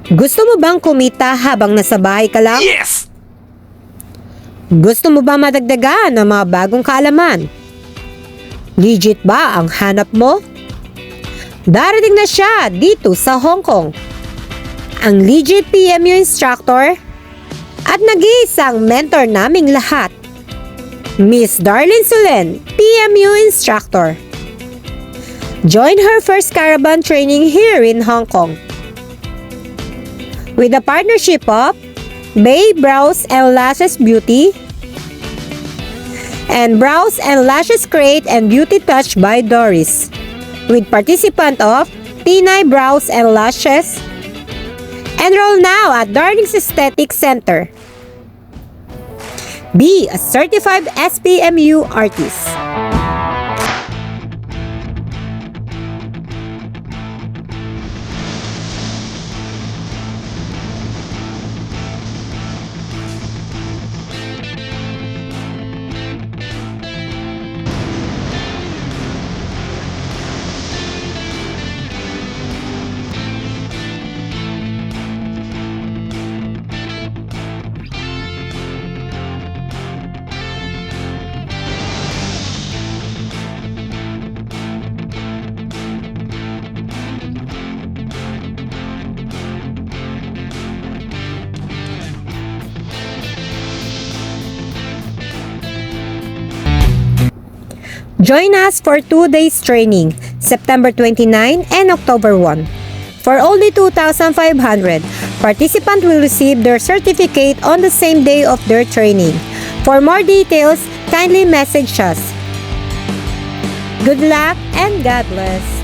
Gusto mo bang kumita habang nasa bahay ka lang? Yes! Gusto mo ba madagdagan ng mga bagong kaalaman? Legit ba ang hanap mo? Darating na siya dito sa Hong Kong. Ang legit PMU instructor at nag-iisang mentor naming lahat. Miss Darlene Sulen, PMU instructor. Join her first caravan training here in Hong Kong. With the partnership of Bay Brows and Lashes Beauty and Brows and Lashes Create and Beauty Touch by Doris. With participant of Tinay Brows and Lashes. Enroll now at Darling's Aesthetic Center. Be a certified SPMU artist. Join us for 2 days training, September 29 and October 1. For only 2,500, participants will receive their certificate on the same day of their training. For more details, kindly message us. Good luck and God bless.